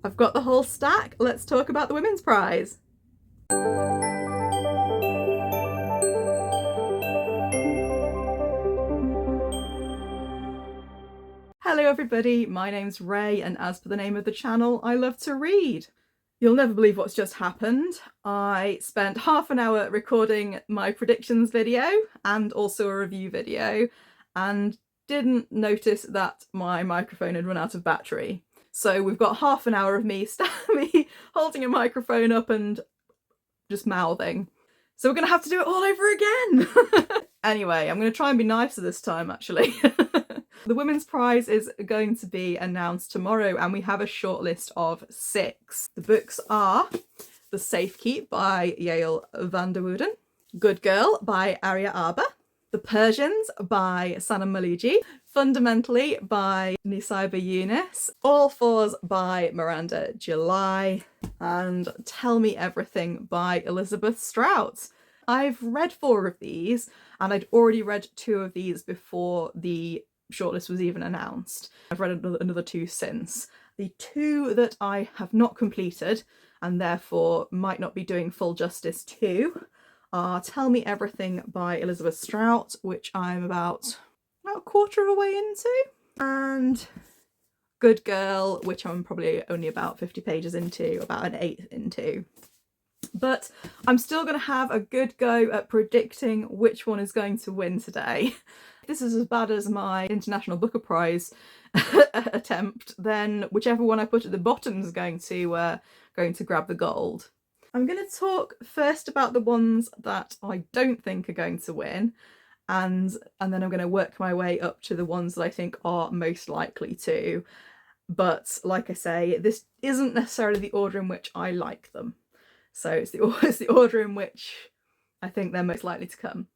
I've got the whole stack. Let's talk about the Women's Prize. Hello everybody, my name's Ray, and as per the name of the channel, I love to read. You'll never believe what's just happened. I spent half an hour recording my predictions video and also a review video, and didn't notice that my microphone had run out of battery. So we've got half an hour of me holding a microphone up and just mouthing. So we're gonna have to do it all over again. Anyway, I'm gonna try and be nicer this time, actually. The Women's Prize is going to be announced tomorrow, and we have a shortlist of 6. The books are The Safekeep by Yael van der Wouden, Good Girl by Aria Aber, The Persians by Sanam Mahloudji, Fundamentally by Nussaibah Younis, All Fours by Miranda, July, and Tell Me Everything by Elizabeth Strout. I've read 4 of these, and I'd already read 2 of these before the shortlist was even announced. I've read another 2 since. The 2 that I have not completed, and therefore might not be doing full justice to, are Tell Me Everything by Elizabeth Strout, which I'm about a quarter of a way into, and Good Girl, which I'm probably only about 50 pages into, about an 8th into. But I'm still going to have a good go at predicting which one is going to win today. If this is as bad as my International Booker Prize attempt, then whichever one I put at the bottom is going to grab the gold. I'm going to talk first about the ones that I don't think are going to win, and then I'm going to work my way up to the ones that I think are most likely to. But like I say, this isn't necessarily the order in which I like them. So it's the order in which I think they're most likely to come.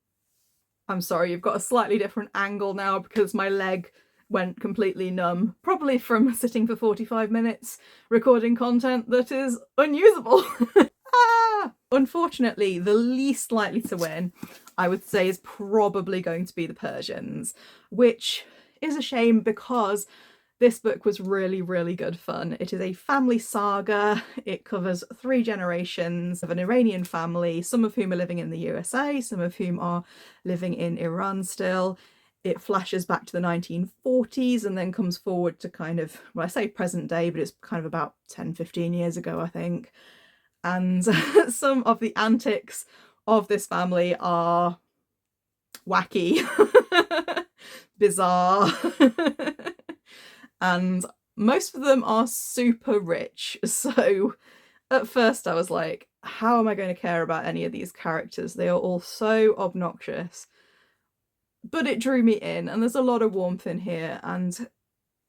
I'm sorry, you've got a slightly different angle now because my leg went completely numb, probably from sitting for 45 minutes recording content that is unusable. Unfortunately, the least likely to win, I would say, is probably going to be The Persians, which is a shame because this book was really, really good fun. It is a family saga. It covers 3 generations of an Iranian family, some of whom are living in the USA, some of whom are living in Iran still. It flashes back to the 1940s and then comes forward to kind of, well, I say present day, but it's kind of about 10, 15 years ago, I think. And some of the antics of this family are wacky, bizarre, and most of them are super rich. So at first I was like, how am I going to care about any of these characters? They are all so obnoxious. But it drew me in, and there's a lot of warmth in here, and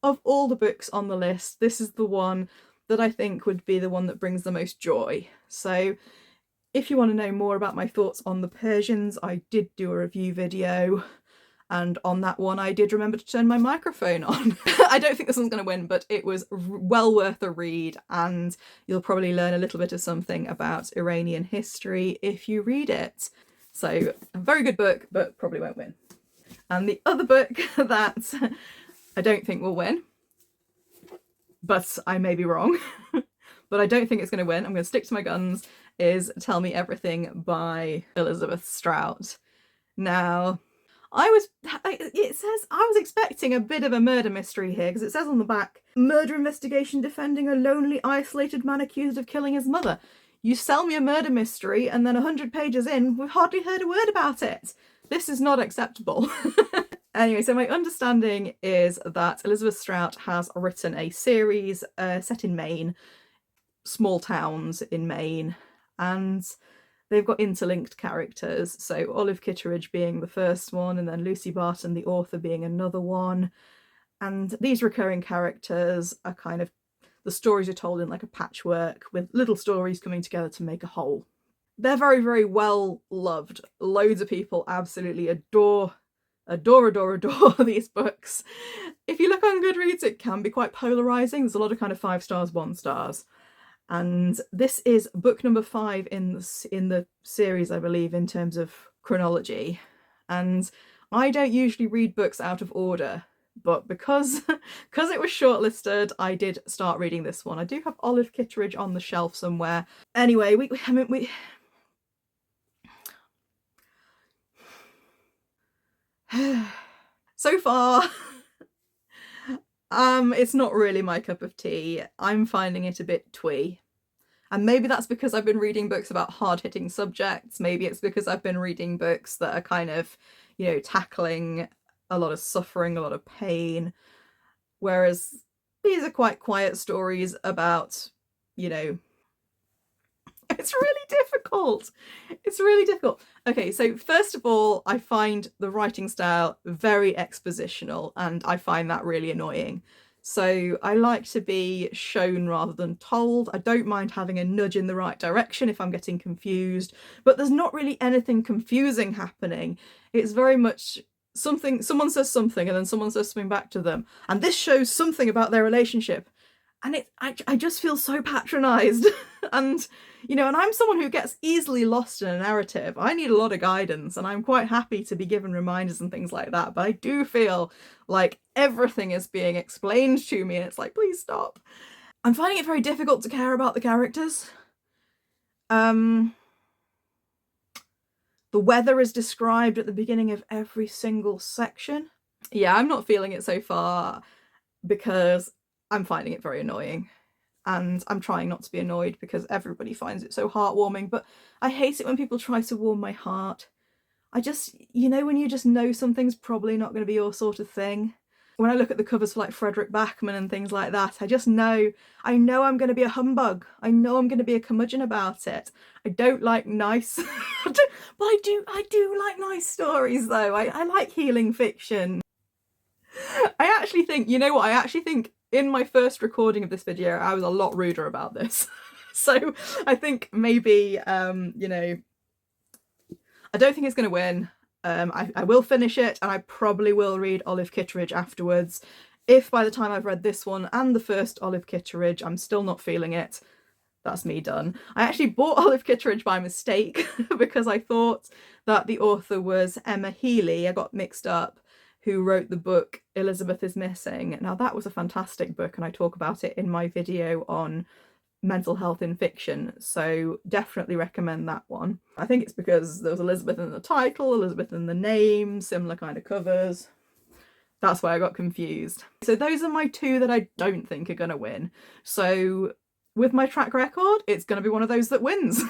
of all the books on the list, this is the one that I think would be the one that brings the most joy. So if you want to know more about my thoughts on The Persians, I did do a review video, and on that one I did remember to turn my microphone on. I don't think this one's going to win, but it was well worth a read, and you'll probably learn a little bit of something about Iranian history if you read it. So a very good book, but probably won't win. And the other book that I don't think will win, but I may be wrong, but I don't think it's going to win, I'm going to stick to my guns, is Tell Me Everything by Elizabeth Strout. Now, I was expecting a bit of a murder mystery here, because it says on the back, murder investigation defending a lonely, isolated man accused of killing his mother. You sell me a murder mystery, and then 100 pages in, we've hardly heard a word about it. This is not acceptable. Anyway, so my understanding is that Elizabeth Strout has written a series set in Maine, small towns in Maine, and they've got interlinked characters. So Olive Kitteridge being the first one, and then Lucy Barton, the author, being another one. And these recurring characters are kind of, the stories are told in like a patchwork with little stories coming together to make a whole. They're very, very well loved. Loads of people absolutely adore these books. If you look on Goodreads, it can be quite polarizing. There's a lot of kind of 5 stars, 1 stars. And this is book number 5 in the series, I believe, in terms of chronology. And I don't usually read books out of order, but because it was shortlisted, I did start reading this one. I do have Olive Kitteridge on the shelf somewhere. Anyway, so far, it's not really my cup of tea. I'm finding it a bit twee. And maybe that's because I've been reading books about hard-hitting subjects. Maybe it's because I've been reading books that are kind of, you know, tackling a lot of suffering, a lot of pain. Whereas these are quite quiet stories about, you know, it's really difficult. It's really difficult. Okay, so first of all, I find the writing style very expositional, and I find that really annoying. So I like to be shown rather than told. I don't mind having a nudge in the right direction if I'm getting confused, but there's not really anything confusing happening. It's very much someone says something and then someone says something back to them, and this shows something about their relationship. And I just feel so patronised. And, you know, and I'm someone who gets easily lost in a narrative. I need a lot of guidance, and I'm quite happy to be given reminders and things like that. But I do feel like everything is being explained to me, and it's like, please stop. I'm finding it very difficult to care about the characters. The weather is described at the beginning of every single section. Yeah, I'm not feeling it so far because I'm finding it very annoying, and I'm trying not to be annoyed because everybody finds it so heartwarming, but I hate it when people try to warm my heart. I just, you know, when you just know something's probably not going to be your sort of thing. When I look at the covers for like Frederick Backman and things like that, I just know, I know I'm going to be a humbug. I know I'm going to be a curmudgeon about it. I don't like nice, but I do like nice stories though. I like healing fiction. I actually think, you know what, I actually think in my first recording of this video, I was a lot ruder about this. So I think maybe, you know, I don't think it's going to win. I will finish it, and I probably will read Olive Kitteridge afterwards. If by the time I've read this one and the first Olive Kitteridge, I'm still not feeling it, that's me done. I actually bought Olive Kitteridge by mistake because I thought that the author was Emma Healy. I got mixed up, who wrote the book Elizabeth is Missing. Now that was a fantastic book, and I talk about it in my video on mental health in fiction, so definitely recommend that one. I think it's because there was Elizabeth in the title, Elizabeth in the name, similar kind of covers. That's why I got confused. So those are my two that I don't think are going to win. So with my track record, it's going to be one of those that wins.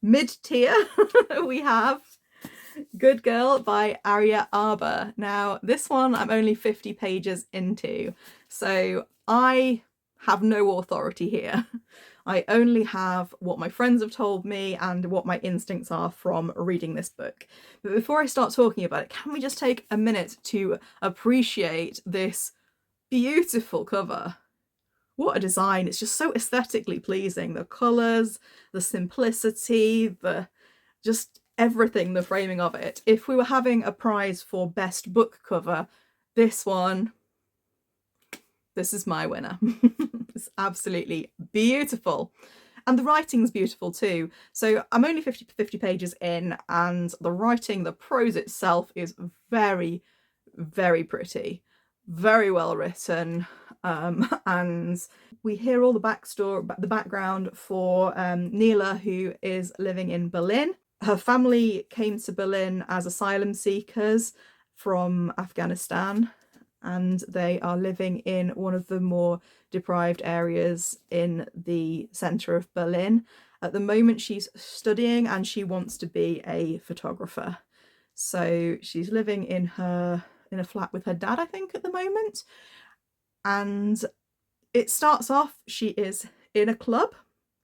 Mid-tier, we have Good Girl by Aria Aber. Now, this one I'm only 50 pages into, so I have no authority here. I only have what my friends have told me and what my instincts are from reading this book. But before I start talking about it, can we just take a minute to appreciate this beautiful cover? What a design. It's just so aesthetically pleasing. The colours, the simplicity, the just everything, the framing of it. If we were having a prize for best book cover, this is my winner. It's absolutely beautiful. And the writing's beautiful too. So I'm only 50 pages in, and the writing, the prose itself is very, very pretty, very well written. And we hear all the backstory, the background for Neela, who is living in Berlin. Her family came to Berlin as asylum seekers from Afghanistan, and they are living in one of the more deprived areas in the centre of Berlin. At the moment she's studying and she wants to be a photographer. So she's living in a flat with her dad, I think, at the moment. And it starts off, she is in a club,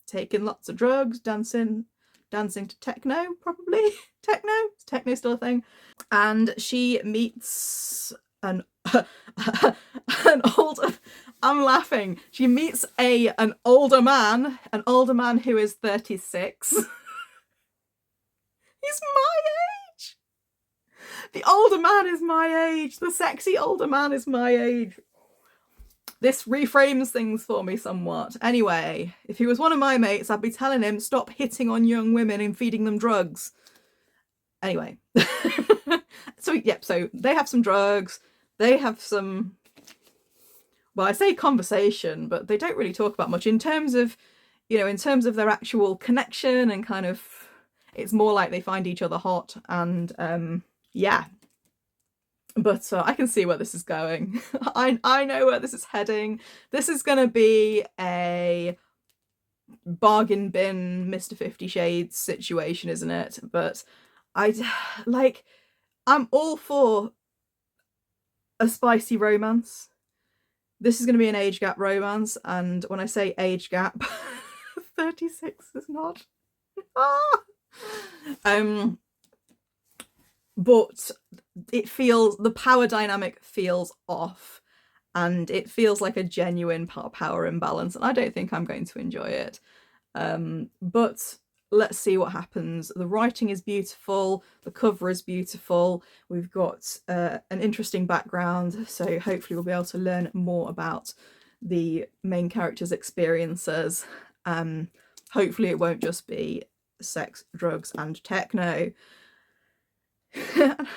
taking lots of drugs, dancing to techno, probably. Techno? Is techno still a thing? And she meets an older, I'm laughing. She meets an older man who is 36. He's my age. The older man is my age. The sexy older man is my age. This reframes things for me somewhat. Anyway, if he was one of my mates, I'd be telling him, stop hitting on young women and feeding them drugs. Anyway. So they have some drugs. they have some, well, I say conversation, but they don't really talk about much in terms of, you know, in terms of their actual connection, and kind of, it's more like they find each other hot, and yeah. But I can see where this is going. I know where this is heading. This is going to be a bargain bin Mr. 50 Shades situation, isn't it? But I'm all for a spicy romance. This is going to be an age gap romance, and when I say age gap, 36 is not. But it feels, the power dynamic feels off, and it feels like a genuine power imbalance, and I don't think I'm going to enjoy it. But let's see what happens. The writing is beautiful, the cover is beautiful, we've got an interesting background, so hopefully we'll be able to learn more about the main character's experiences. Hopefully it won't just be sex, drugs, and techno.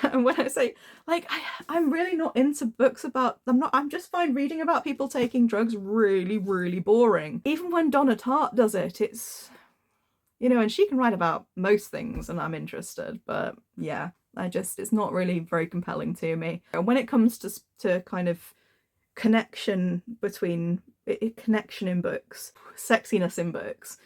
And when I say, like, I'm really not into books about, I'm just find reading about people taking drugs really, really boring. Even when Donna Tartt does it, it's, you know, and she can write about most things and I'm interested, but yeah, it's not really very compelling to me. And when it comes to kind of connection in books, sexiness in books,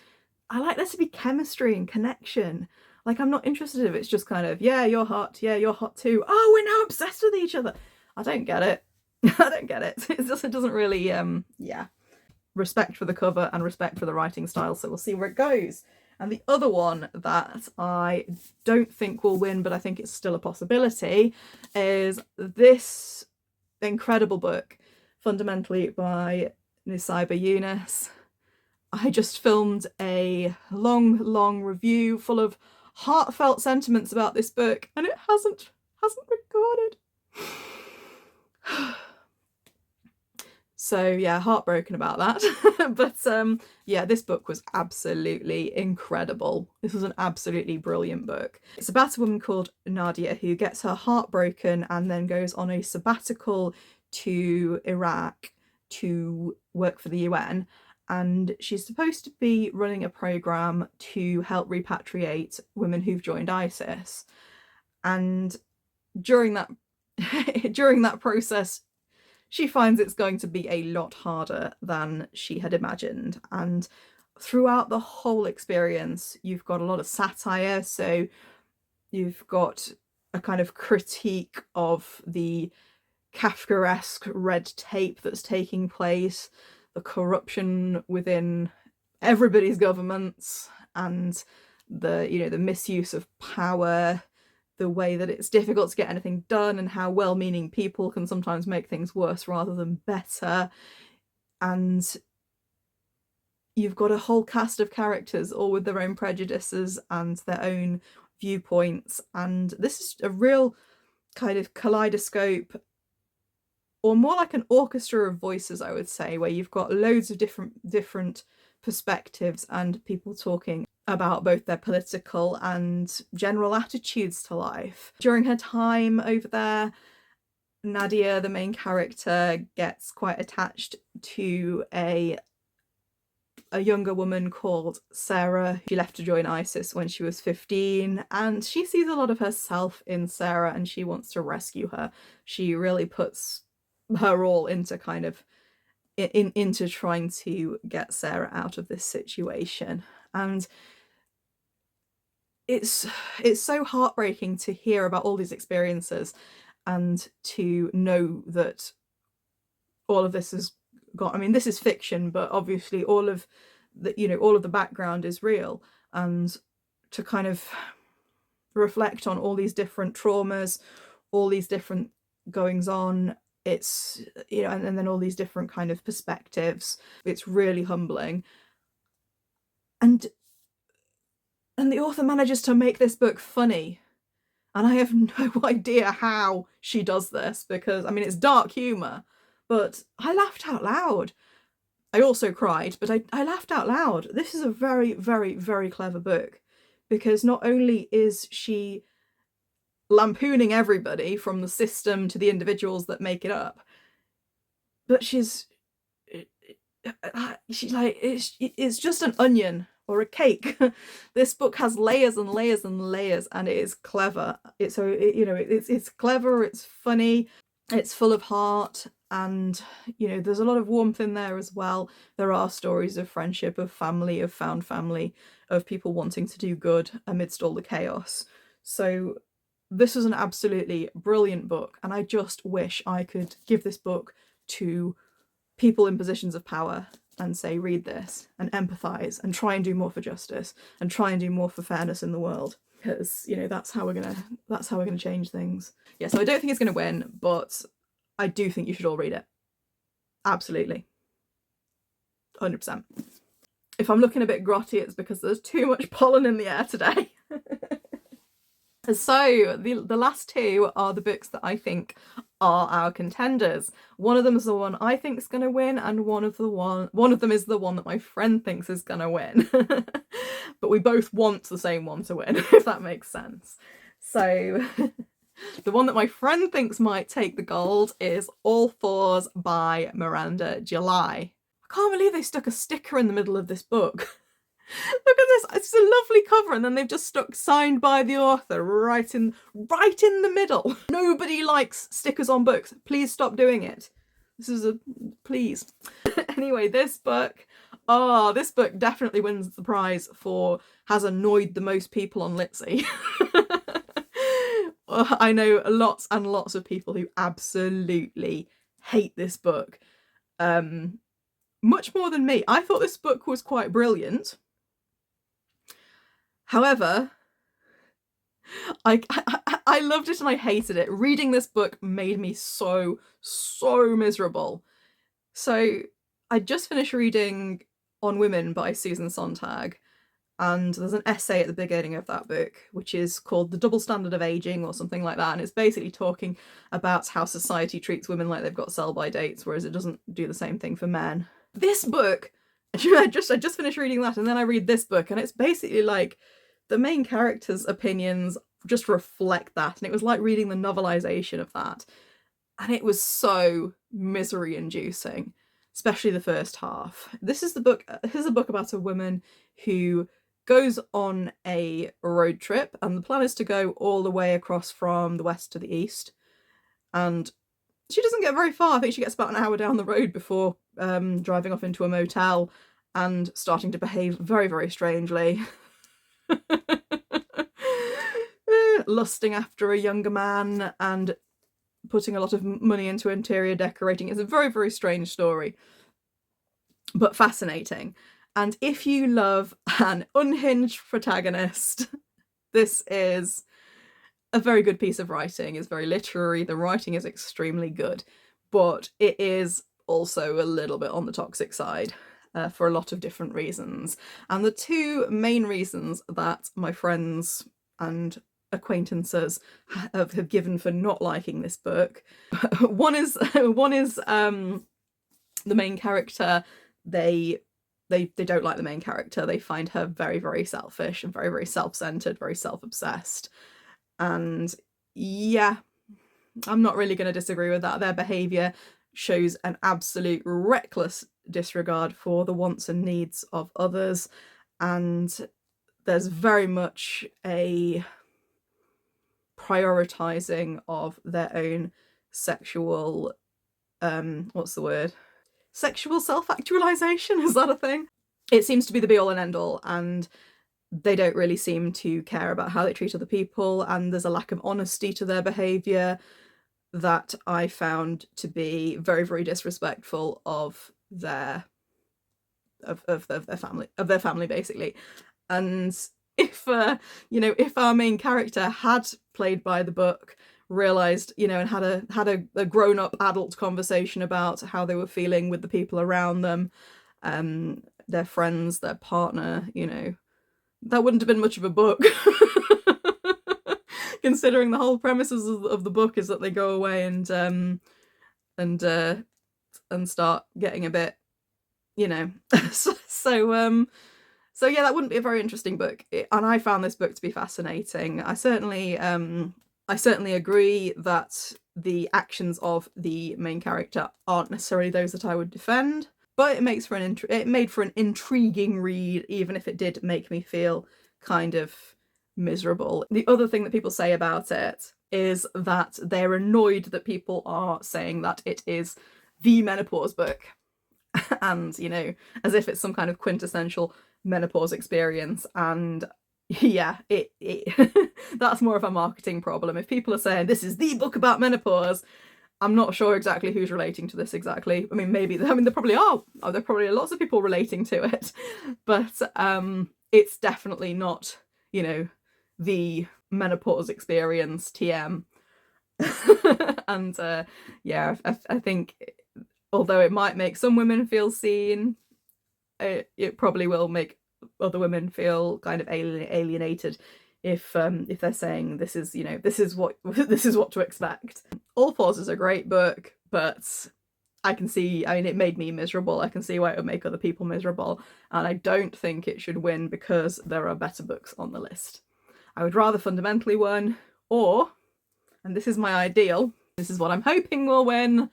I like there to be chemistry and connection. Like, I'm not interested if it's just kind of, yeah, you're hot, yeah, you're hot too, oh, we're now obsessed with each other. I don't get it. I don't get it. It doesn't really, yeah. Respect for the cover and respect for the writing style, so we'll see where it goes. And the other one that I don't think will win, but I think it's still a possibility, is this incredible book, fundamentally by Nussaibah Younis. I just filmed a long review full of heartfelt sentiments about this book, and it hasn't recorded. So yeah, heartbroken about that. But yeah, this book was absolutely incredible. This was an absolutely brilliant book. It's about a woman called Nadia who gets her heart broken and then goes on a sabbatical to Iraq to work for the UN. And she's supposed to be running a program to help repatriate women who've joined ISIS. And during that process, she finds it's going to be a lot harder than she had imagined. And throughout the whole experience, you've got a lot of satire. So you've got a kind of critique of the Kafkaesque red tape that's taking place, the corruption within everybody's governments, and the, you know, the misuse of power, the way that it's difficult to get anything done, and how well-meaning people can sometimes make things worse rather than better. And you've got a whole cast of characters, all with their own prejudices and their own viewpoints, and this is a real kind of kaleidoscope, or more like an orchestra of voices, I would say, where you've got loads of different perspectives and people talking about both their political and general attitudes to life. During her time over there, Nadia, the main character, gets quite attached to a younger woman called Sarah. She left to join ISIS when she was 15, and she sees a lot of herself in Sarah and she wants to rescue her. She really puts her all into kind of into trying to get Sarah out of this situation. And it's so heartbreaking to hear about all these experiences and to know that all of this has got, I mean, this is fiction, but obviously all of the, you know, all of the background is real, and to kind of reflect on all these different traumas, all these different goings on, it's, you know, and then all these different kind of perspectives. It's really humbling. And the author manages to make this book funny. And I have no idea how she does this, because, I mean, it's dark humour, but I laughed out loud. I also cried, but I laughed out loud. This is a very, very, very clever book, because not only is she lampooning everybody from the system to the individuals that make it up. But she's like, it's just an onion or a cake. This book has layers and layers and layers, and it is clever. It's clever, it's funny, it's full of heart, and there's a lot of warmth in there as well. There are stories of friendship, of family, of found family, of people wanting to do good amidst all the chaos. So this was an absolutely brilliant book, and I just wish I could give this book to people in positions of power and say, read this and empathize and try and do more for justice and try and do more for fairness in the world, because that's how we're gonna change things. Yeah, so I don't think it's gonna win, but I do think you should all read it. Absolutely. 100%. If I'm looking a bit grotty, it's because there's too much pollen in the air today. So the last two are the books that I think are our contenders. One of them is the one I think is going to win, and one of them is the one that my friend thinks is going to win. But we both want the same one to win, if that makes sense. So the one that my friend thinks might take the gold is All Fours by Miranda July. I can't believe they stuck a sticker in the middle of this book. Look at this, it's a lovely cover, and then they've just stuck signed by the author right in the middle. Nobody likes stickers on books. Please stop doing it. Please. Anyway, this book definitely wins the prize for has annoyed the most people on Litsy. I know lots and lots of people who absolutely hate this book. Much more than me. I thought this book was quite brilliant. However, I loved it and I hated it. Reading this book made me so miserable. So I just finished reading On Women by Susan Sontag, and there's an essay at the beginning of that book which is called The Double Standard of Aging or something like that, and it's basically talking about how society treats women like they've got sell-by dates, whereas it doesn't do the same thing for men. This book, I just finished reading that, and then I read this book, and it's basically like the main character's opinions just reflect that, and it was like reading the novelization of that, and it was so misery-inducing, especially the first half. This is a book about a woman who goes on a road trip, and the plan is to go all the way across from the west to the east, and she doesn't get very far. I think she gets about an hour down the road before driving off into a motel and starting to behave very, very strangely. Lusting after a younger man and putting a lot of money into interior decorating. It's a very, very strange story, but fascinating. And if you love an unhinged protagonist, this is a very good piece of writing. It's very literary. The writing is extremely good, but it is also a little bit on the toxic side for a lot of different reasons. And the two main reasons that my friends and acquaintances have given for not liking this book, one is the main character. They don't like the main character. They find her very, very selfish and very, very self-centered, very self-obsessed. And yeah, I'm not really going to disagree with that. Their behaviour shows an absolute reckless disregard for the wants and needs of others, and there's very much a prioritising of their own sexual sexual self-actualization. Is that a thing? It seems to be the be all and end all, and they don't really seem to care about how they treat other people, and there's a lack of honesty to their behaviour that I found to be very, very disrespectful of their family basically. And if if our main character had played by the book, realized, and had a grown-up adult conversation about how they were feeling with the people around them, their friends, their partner, that wouldn't have been much of a book. Considering the whole premises of the book is that they go away and start getting a bit, so yeah, that wouldn't be a very interesting book. And I found this book to be fascinating. I certainly I certainly agree that the actions of the main character aren't necessarily those that I would defend, but it made for an intriguing read, even if it did make me feel kind of miserable. The other thing that people say about it is that they're annoyed that people are saying that it is the menopause book, and, you know, as if it's some kind of quintessential menopause experience. And yeah, it that's more of a marketing problem. If people are saying this is the book about menopause, I'm not sure exactly who's relating to this exactly. I mean, maybe, I mean, there probably are. Oh, there probably are lots of people relating to it, but it's definitely not, you know, the menopause experience TM. And yeah, I think although it might make some women feel seen, it probably will make other women feel kind of alienated if they're saying this is, you know, this is what this is what to expect. All Fours is a great book, but I can see, I mean, it made me miserable. I can see why it would make other people miserable, and I don't think it should win because there are better books on the list. I would rather Fundamentally win, or, and this is my ideal, this is what I'm hoping will win,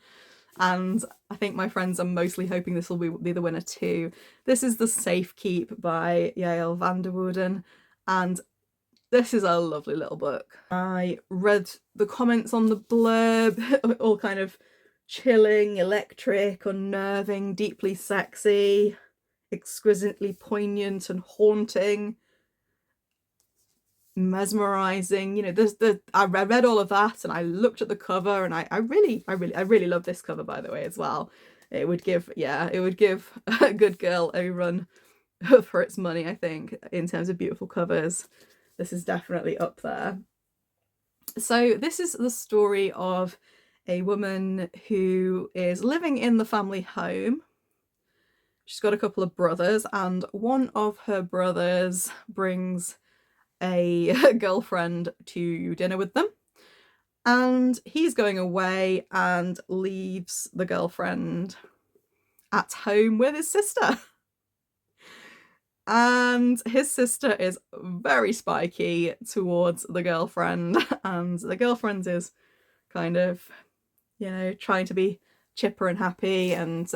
and I think my friends are mostly hoping this will be the winner too. This is the Safekeep by Yael van der Wouden, and this is a lovely little book. I read the comments on the blurb, all kind of chilling, electric, unnerving, deeply sexy, exquisitely poignant and haunting, mesmerizing. You know, I read all of that, and I looked at the cover, and I really love this cover, by the way, as well. It would give, yeah, it would give A Good Girl a run for its money, I think, in terms of beautiful covers. This is definitely up there. So this is the story of a woman who is living in the family home. She's got a couple of brothers, and one of her brothers brings a girlfriend to dinner with them, and he's going away and leaves the girlfriend at home with his sister. And his sister is very spiky towards the girlfriend, and the girlfriend is kind of, you know, trying to be chipper and happy and,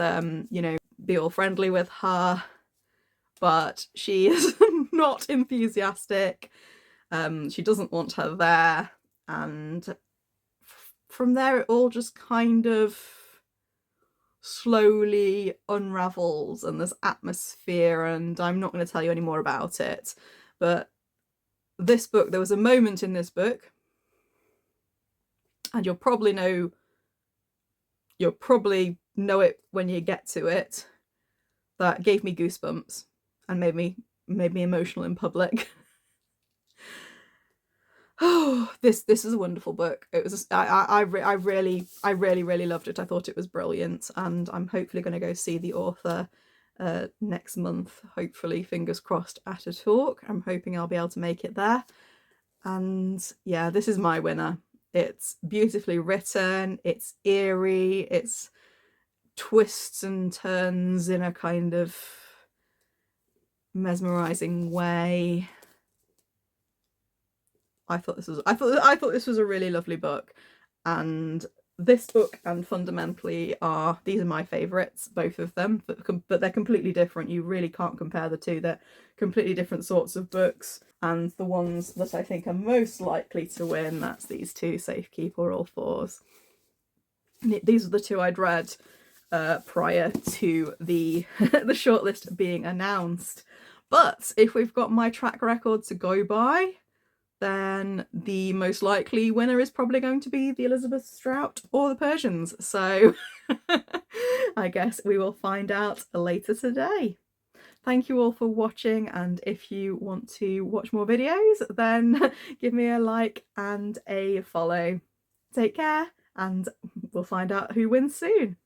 you know, be all friendly with her, but she is not enthusiastic. She doesn't want her there, and from there it all just kind of slowly unravels, and there's atmosphere, and I'm not going to tell you any more about it. But this book, there was a moment in this book, and you'll probably know it when you get to it, that gave me goosebumps and made me emotional in public. Oh, this is a wonderful book. It was, I really loved it. I thought it was brilliant, and I'm hopefully going to go see the author next month, hopefully, fingers crossed, at a talk. I'm hoping I'll be able to make it there. And yeah, this is my winner. It's beautifully written, it's eerie, it's twists and turns in a kind of mesmerizing way. I thought this was a really lovely book, and this book and Fundamentally these are my favourites, both of them, but they're completely different. You really can't compare the two. They're completely different sorts of books, and the ones that I think are most likely to win, that's these two, Safekeep or All Fours. These are the two I'd read prior to the the shortlist being announced. But if we've got my track record to go by, then the most likely winner is probably going to be the Elizabeth Strout or the Persians. So I guess we will find out later today. Thank you all for watching, and if you want to watch more videos, then give me a like and a follow. Take care, and we'll find out who wins soon.